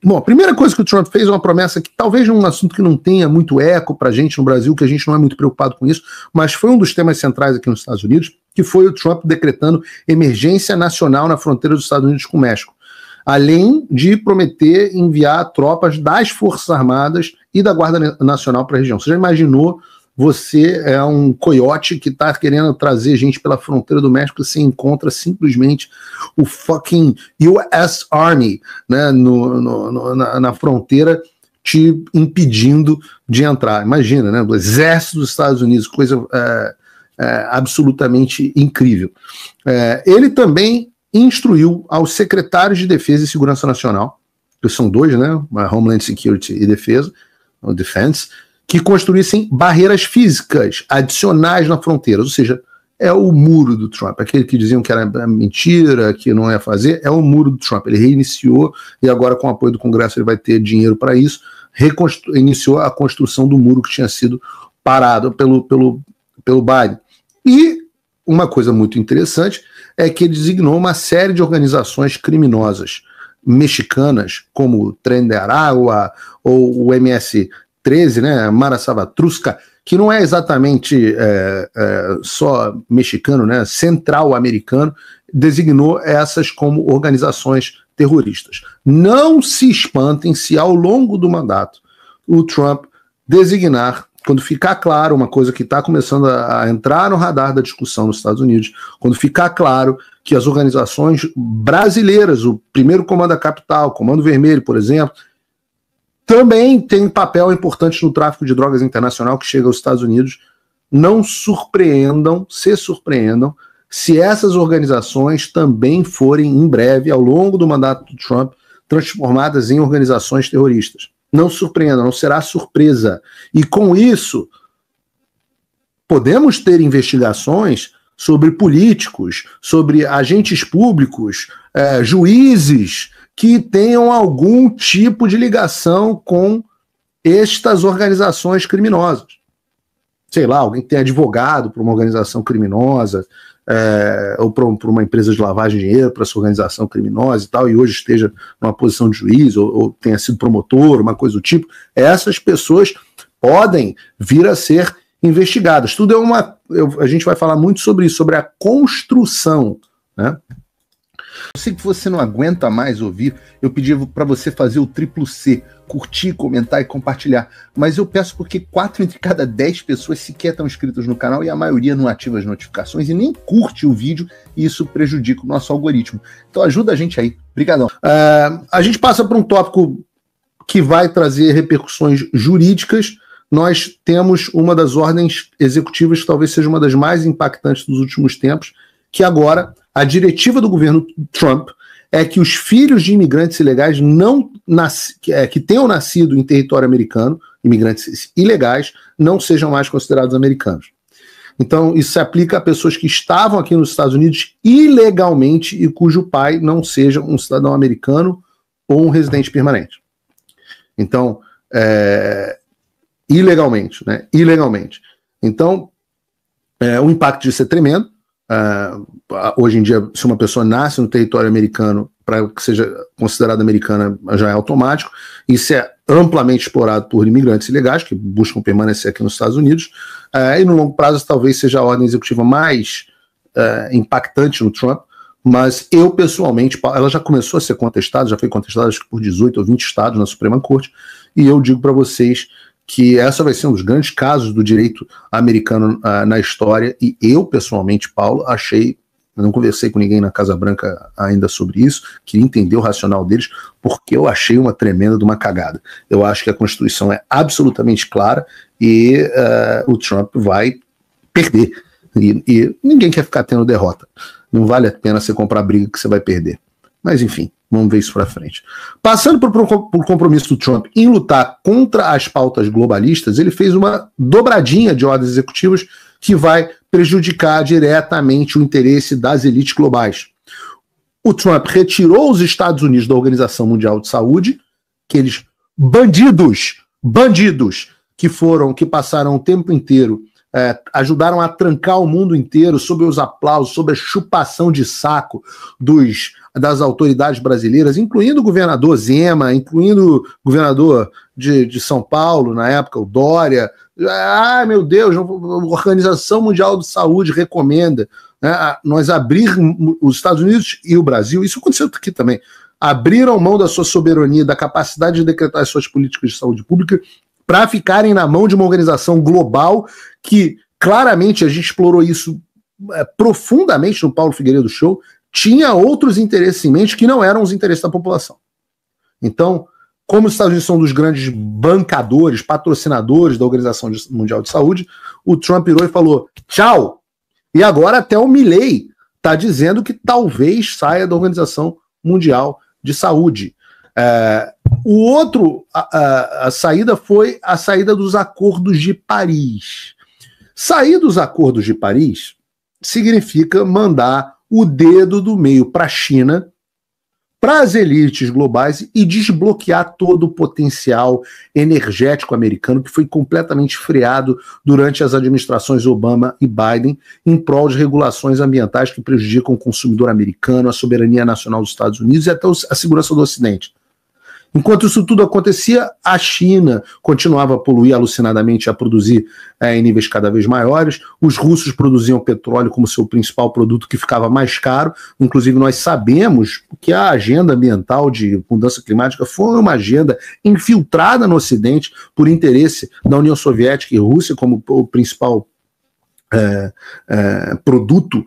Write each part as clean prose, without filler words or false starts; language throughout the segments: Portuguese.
Bom, a primeira coisa que o Trump fez é uma promessa que talvez é um assunto que não tenha muito eco para a gente no Brasil, que a gente não é muito preocupado com isso, mas foi um dos temas centrais aqui nos Estados Unidos, que foi o Trump decretando emergência nacional na fronteira dos Estados Unidos com o México, além de prometer enviar tropas das Forças Armadas e da Guarda Nacional para a região. Você já imaginou? Você é um coiote que tá querendo trazer gente pela fronteira do México, você encontra simplesmente o fucking US Army, né, na fronteira te impedindo de entrar. Imagina, né, o exército dos Estados Unidos, coisa absolutamente incrível. Ele também instruiu aos secretários de Defesa e Segurança Nacional, que são dois, né, Homeland Security e Defesa, o Defense, que construíssem barreiras físicas adicionais na fronteira, ou seja, é o muro do Trump, aquele que diziam que era mentira, que não ia fazer, é o muro do Trump. Ele reiniciou, e agora com o apoio do Congresso ele vai ter dinheiro para isso, iniciou a construção do muro que tinha sido parado pelo Biden. E uma coisa muito interessante é que ele designou uma série de organizações criminosas mexicanas, como o Tren de Aragua ou o MS-13, né, Mara Salvatrucha, que não é exatamente só mexicano, né, central-americano, designou essas como organizações terroristas. Não se espantem se ao longo do mandato o Trump designar, quando ficar claro, uma coisa que está começando a entrar no radar da discussão nos Estados Unidos, quando ficar claro que as organizações brasileiras, o primeiro Comando da Capital, Comando Vermelho, por exemplo, também tem papel importante no tráfico de drogas internacional que chega aos Estados Unidos, não se surpreendam se essas organizações também forem, em breve, ao longo do mandato do Trump, transformadas em organizações terroristas. Não se surpreendam, não será surpresa. E com isso, podemos ter investigações sobre políticos, sobre agentes públicos, juízes, que tenham algum tipo de ligação com estas organizações criminosas. Sei lá, alguém que tenha advogado para uma organização criminosa, ou para uma empresa de lavagem de dinheiro, para essa organização criminosa e tal, e hoje esteja numa posição de juiz, ou tenha sido promotor, uma coisa do tipo, essas pessoas podem vir a ser investigadas. Tudo a gente vai falar muito sobre isso, sobre a construção, né? Eu sei que você não aguenta mais ouvir, eu pedi para você fazer o triplo C, curtir, comentar e compartilhar, mas eu peço porque 4 entre cada 10 pessoas sequer estão inscritas no canal e a maioria não ativa as notificações e nem curte o vídeo, e isso prejudica o nosso algoritmo. Então ajuda a gente aí. Obrigadão. A gente passa para um tópico que vai trazer repercussões jurídicas. Nós temos uma das ordens executivas que talvez seja uma das mais impactantes dos últimos tempos, que agora a diretiva do governo Trump é que os filhos de imigrantes ilegais que tenham nascido em território americano, imigrantes ilegais, não sejam mais considerados americanos. Então, isso se aplica a pessoas que estavam aqui nos Estados Unidos ilegalmente e cujo pai não seja um cidadão americano ou um residente permanente. Então, ilegalmente, né? Ilegalmente. Então, o impacto disso é tremendo. Hoje em dia, se uma pessoa nasce no território americano, para que seja considerada americana, já é automático. Isso é amplamente explorado por imigrantes ilegais que buscam permanecer aqui nos Estados Unidos, e no longo prazo talvez seja a ordem executiva mais impactante no Trump, mas eu pessoalmente, ela já começou a ser contestada, já foi contestada acho que por 18 ou 20 estados na Suprema Corte, e eu digo para vocês que essa vai ser um dos grandes casos do direito americano na história, e eu, pessoalmente, Paulo, eu não conversei com ninguém na Casa Branca ainda sobre isso, queria entender o racional deles, porque eu achei uma tremenda de uma cagada. Eu acho que a Constituição é absolutamente clara e o Trump vai perder, e ninguém quer ficar tendo derrota. Não vale a pena você comprar briga que você vai perder. Mas enfim, vamos ver isso para frente. Passando por compromisso do Trump em lutar contra as pautas globalistas, ele fez uma dobradinha de ordens executivas que vai prejudicar diretamente o interesse das elites globais. O Trump retirou os Estados Unidos da Organização Mundial de Saúde, aqueles bandidos que passaram o tempo inteiro ajudaram a trancar o mundo inteiro sob os aplausos, sob a chupação de saco das autoridades brasileiras, incluindo o governador Zema, incluindo o governador de São Paulo, na época, o Dória. Ai, meu Deus, a Organização Mundial de Saúde recomenda, né, nós abrirmos, os Estados Unidos e o Brasil, isso aconteceu aqui também, abriram mão da sua soberania, da capacidade de decretar as suas políticas de saúde pública para ficarem na mão de uma organização global que, claramente, a gente explorou isso profundamente no Paulo Figueiredo Show, tinha outros interesses em mente que não eram os interesses da população. Então, como os Estados Unidos são um dos grandes bancadores, patrocinadores da Organização Mundial de Saúde, o Trump virou e falou, tchau! E agora até o Milley está dizendo que talvez saia da Organização Mundial de Saúde. A saída foi a saída dos Acordos de Paris. Sair dos Acordos de Paris significa mandar o dedo do meio para a China, para as elites globais e desbloquear todo o potencial energético americano que foi completamente freado durante as administrações Obama e Biden em prol de regulações ambientais que prejudicam o consumidor americano, a soberania nacional dos Estados Unidos e até a segurança do Ocidente. Enquanto isso tudo acontecia, a China continuava a poluir alucinadamente, a produzir em níveis cada vez maiores. Os russos produziam petróleo como seu principal produto, que ficava mais caro. Inclusive, nós sabemos que a agenda ambiental de mudança climática foi uma agenda infiltrada no Ocidente por interesse da União Soviética e Rússia como o principal produto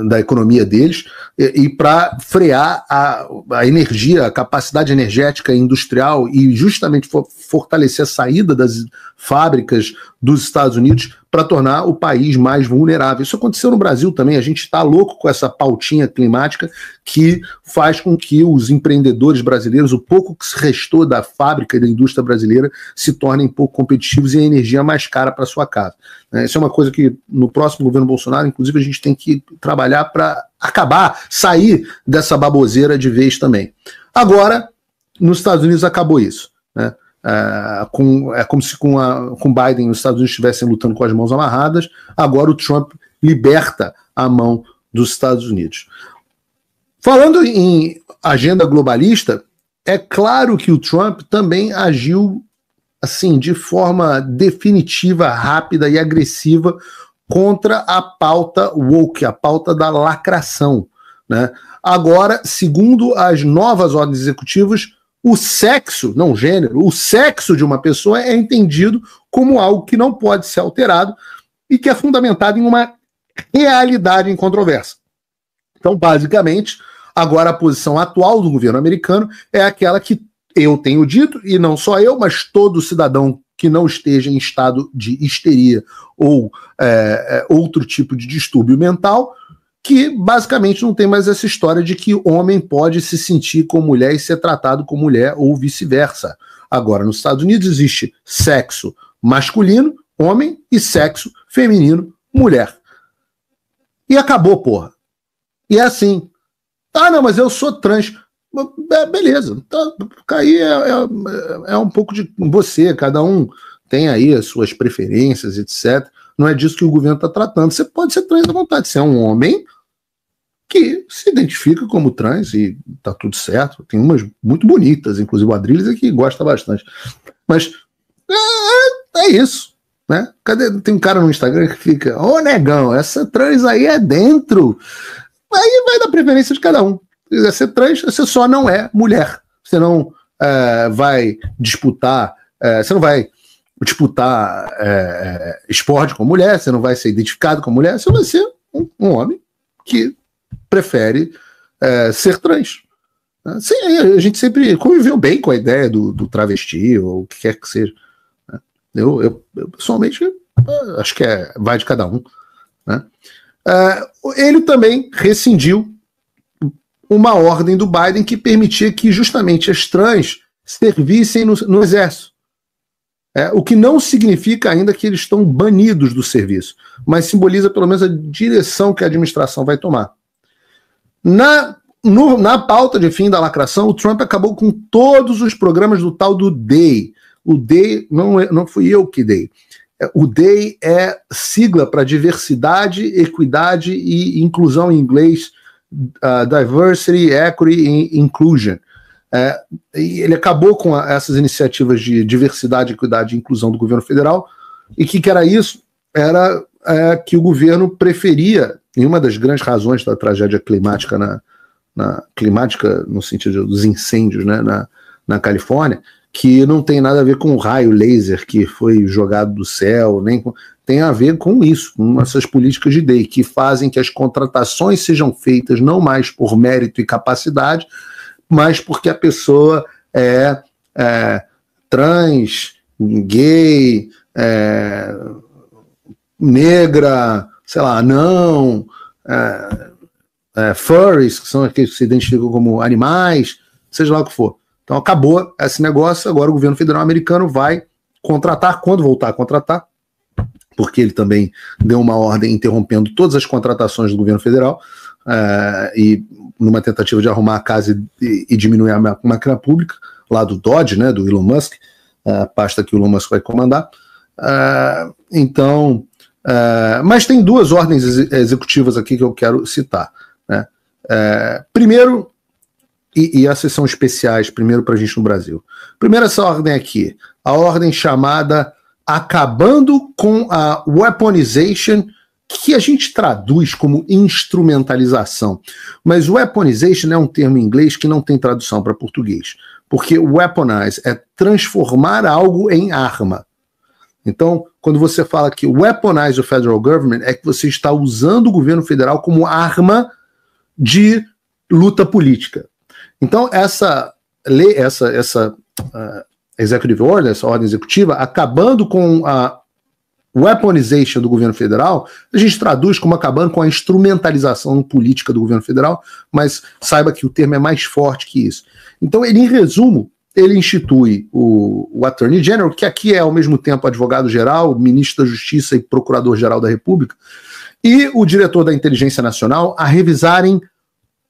da economia deles, e para frear a energia, a capacidade energética industrial e justamente fortalecer a saída das fábricas dos Estados Unidos para tornar o país mais vulnerável. Isso aconteceu no Brasil também. A gente está louco com essa pautinha climática que faz com que os empreendedores brasileiros, o pouco que se restou da fábrica e da indústria brasileira, se tornem pouco competitivos e a energia mais cara para sua casa. Isso é uma coisa que no próximo governo Bolsonaro, inclusive, a gente tem que trabalhar para sair dessa baboseira de vez também. Agora, nos Estados Unidos acabou isso, né? É como se com Biden os Estados Unidos estivessem lutando com as mãos amarradas. Agora o Trump liberta a mão dos Estados Unidos. Falando em agenda globalista, é claro que o Trump também agiu assim de forma definitiva, rápida e agressiva contra a pauta woke, a pauta da lacração, né? Agora, segundo as novas ordens executivas, o sexo, não o gênero, o sexo de uma pessoa é entendido como algo que não pode ser alterado e que é fundamentado em uma realidade incontroversa. Então, basicamente, agora a posição atual do governo americano é aquela que eu tenho dito, e não só eu, mas todo cidadão que não esteja em estado de histeria ou outro tipo de distúrbio mental, que basicamente não tem mais essa história de que homem pode se sentir como mulher e ser tratado como mulher ou vice-versa. Agora, nos Estados Unidos existe sexo masculino, homem, e sexo feminino, mulher. E acabou, porra. E é assim. Ah, não, mas eu sou trans. Beleza. Então, aí é um pouco de você, cada um tem aí as suas preferências, etc. Não é disso que o governo está tratando. Você pode ser trans à vontade. Você é um homem que se identifica como trans e tá tudo certo. Tem umas muito bonitas, inclusive o Adriles é que gosta bastante. Mas é isso, né? Tem um cara no Instagram que fica, ô negão, essa trans aí é dentro. Aí vai da preferência de cada um. Se quiser ser trans, você só não é mulher. Você não vai disputar, esporte com mulher, você não vai ser identificado com mulher, você vai ser um homem que prefere ser trans. Sim, a gente sempre conviveu bem com a ideia do travesti ou o que quer que seja. Eu pessoalmente acho que vai de cada um, né? Ele também rescindiu uma ordem do Biden que permitia que justamente as trans servissem no exército. O que não significa ainda que eles estão banidos do serviço, mas simboliza pelo menos a direção que a administração vai tomar. Na pauta de fim da lacração, o Trump acabou com todos os programas do tal do DAY. O DAY não fui eu que dei. O DEI é sigla para diversidade, equidade e inclusão em inglês, Diversity, Equity e Inclusion. E ele acabou com essas iniciativas de diversidade, equidade e inclusão do governo federal. E o que era isso? Era que o governo preferia, em uma das grandes razões da tragédia climática, climática no sentido dos incêndios, né, na Califórnia, que não tem nada a ver com o raio laser que foi jogado do céu, tem a ver com isso, com essas políticas de DEI, que fazem que as contratações sejam feitas não mais por mérito e capacidade, mas porque a pessoa é trans, gay, negra, sei lá, não, furries, que são aqueles que se identificam como animais, seja lá o que for. Então acabou esse negócio, agora o governo federal americano vai contratar, quando voltar a contratar, porque ele também deu uma ordem interrompendo todas as contratações do governo federal, e numa tentativa de arrumar a casa e diminuir a máquina pública, lá do DOGE, né, do Elon Musk, a pasta que o Elon Musk vai comandar. Mas tem duas ordens executivas aqui que eu quero citar, né? Primeiro, e essas são especiais, primeiro para a gente no Brasil. Primeiro, essa ordem aqui, a ordem chamada Acabando com a Weaponization, que a gente traduz como instrumentalização. Mas weaponization é um termo em inglês que não tem tradução para português, porque weaponize é transformar algo em arma. Então, quando você fala que weaponize o federal government, é que você está usando o governo federal como arma de luta política. Então, essa lei, essa executive order, essa ordem executiva, acabando com a weaponization do governo federal, a gente traduz como acabando com a instrumentalização política do governo federal, mas saiba que o termo é mais forte que isso. Então, ele, em resumo, ele institui o Attorney General, que aqui é ao mesmo tempo advogado-geral, ministro da Justiça e procurador-geral da República, e o diretor da Inteligência Nacional a revisarem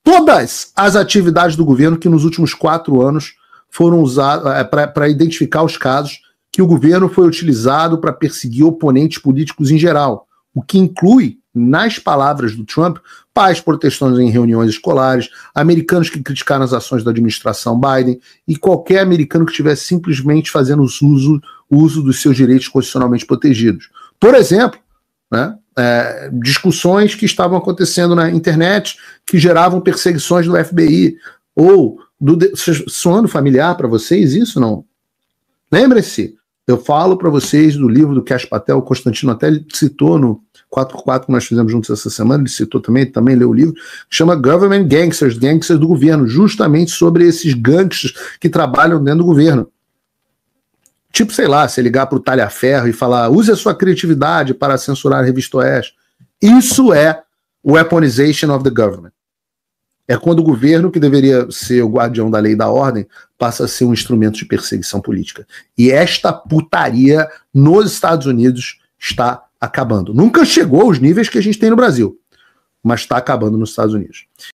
todas as atividades do governo que nos últimos 4 anos foram usadas para identificar os casos que o governo foi utilizado para perseguir oponentes políticos em geral, o que inclui, nas palavras do Trump, pais protestando em reuniões escolares, americanos que criticaram as ações da administração Biden e qualquer americano que estivesse simplesmente fazendo uso dos seus direitos constitucionalmente protegidos. Por exemplo, né, discussões que estavam acontecendo na internet que geravam perseguições do FBI, ou soando familiar para vocês isso, não? Lembrem-se, eu falo para vocês do livro do Kash Patel, o Constantino até citou no 4x4 que nós fizemos juntos essa semana, ele citou também leu o livro, que chama Government Gangsters, Gangsters do Governo, justamente sobre esses gangsters que trabalham dentro do governo. Tipo, sei lá, se ligar para o Talhaferro e falar, use a sua criatividade para censurar a Revista Oeste. Isso é weaponization of the government. É quando o governo, que deveria ser o guardião da lei e da ordem, passa a ser um instrumento de perseguição política. E esta putaria nos Estados Unidos está acabando. Nunca chegou aos níveis que a gente tem no Brasil, mas está acabando nos Estados Unidos.